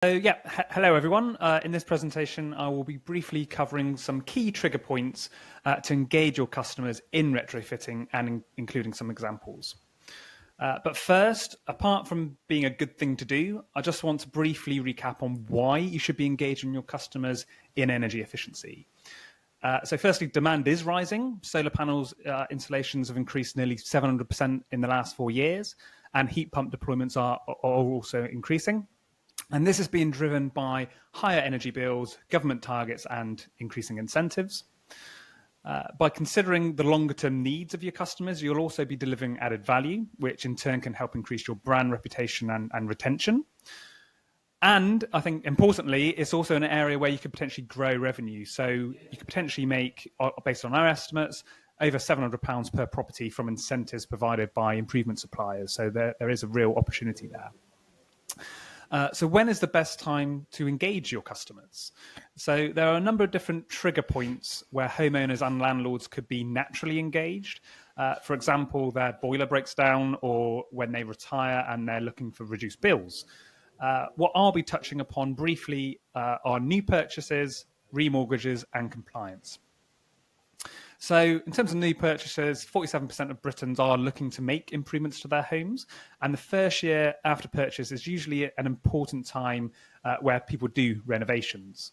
Hello everyone. In this presentation, I will be briefly covering some key trigger points to engage your customers in retrofitting and including some examples. But first, apart from being a good thing to do, I just want to briefly recap on why you should be engaging your customers in energy efficiency. So firstly, demand is rising. Solar panels installations have increased nearly 700% in the last 4 years, and heat pump deployments are also increasing. And this is being driven by higher energy bills, government targets, and increasing incentives. By considering the longer term needs of your customers, you'll also be delivering added value, which in turn can help increase your brand reputation and retention. And I think importantly, it's also an area where you could potentially grow revenue. So you could potentially make, based on our estimates, over £700 per property from incentives provided by improvement suppliers. So there is a real opportunity there. So when is the best time to engage your customers? So there are a number of different trigger points where homeowners and landlords could be naturally engaged. For example, their boiler breaks down or when they retire and they're looking for reduced bills. What I'll be touching upon briefly are new purchases, remortgages and compliance. So in terms of new purchases, 47% of Britons are looking to make improvements to their homes. And the first year after purchase is usually an important time where people do renovations.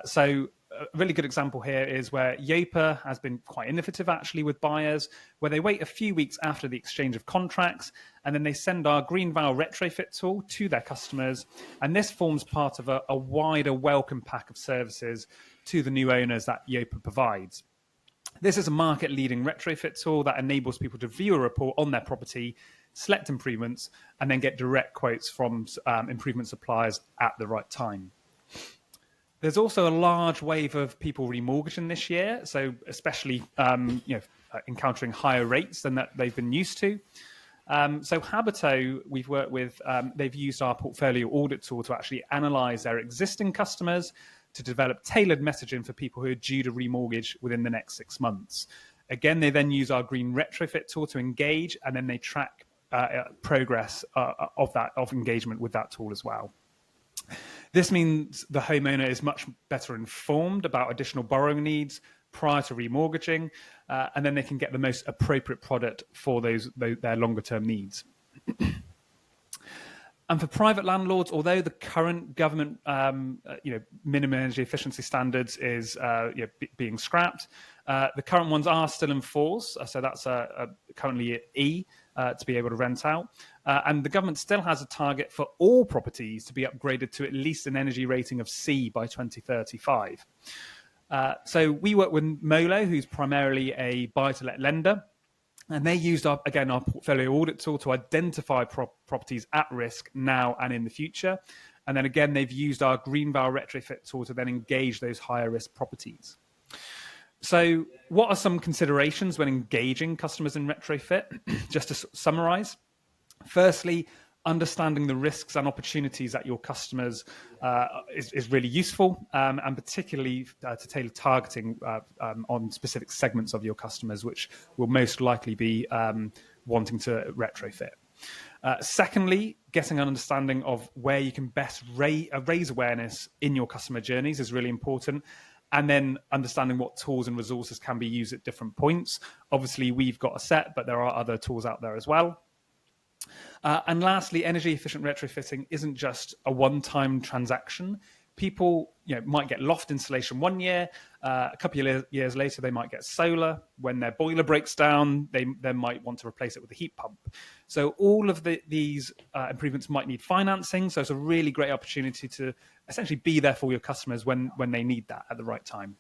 So a really good example here is where Yopa has been quite innovative actually with buyers, where they wait a few weeks after the exchange of contracts, and then they send our GreenVal retrofit tool to their customers. And this forms part of a wider welcome pack of services to the new owners that Yopa provides. This is a market-leading retrofit tool that enables people to view a report on their property, select improvements, and then get direct quotes from improvement suppliers at the right time. There's also a large wave of people remortgaging this year, so especially encountering higher rates than that they've been used to. So Habito, we've worked with, they've used our portfolio audit tool to actually analyse their existing customers to develop tailored messaging for people who are due to remortgage within the next 6 months. Again, they then use our green retrofit tool to engage, and then they track progress of engagement with that tool as well. This means the homeowner is much better informed about additional borrowing needs prior to remortgaging, and then they can get the most appropriate product for their longer term needs. And for private landlords, although the current government, minimum energy efficiency standards is being scrapped, the current ones are still in force. So that's currently at E to be able to rent out. And the government still has a target for all properties to be upgraded to at least an energy rating of C by 2035. So we work with Molo, who's primarily a buy-to-let lender. And they used, our portfolio audit tool to identify properties at risk now and in the future. And then again, they've used our GreenVal retrofit tool to then engage those higher risk properties. So what are some considerations when engaging customers in retrofit? Just to summarize, firstly, understanding the risks and opportunities that your customers is really useful, and particularly to tailor targeting on specific segments of your customers, which will most likely be wanting to retrofit. Secondly, getting an understanding of where you can best raise awareness in your customer journeys is really important. And then understanding what tools and resources can be used at different points. Obviously, we've got a set, but there are other tools out there as well. And lastly, energy efficient retrofitting isn't just a one-time transaction. People might get loft insulation 1 year, a couple of years later they might get solar. When their boiler breaks down, they then might want to replace it with a heat pump. So all of these improvements might need financing, so it's a really great opportunity to essentially be there for your customers when they need that at the right time.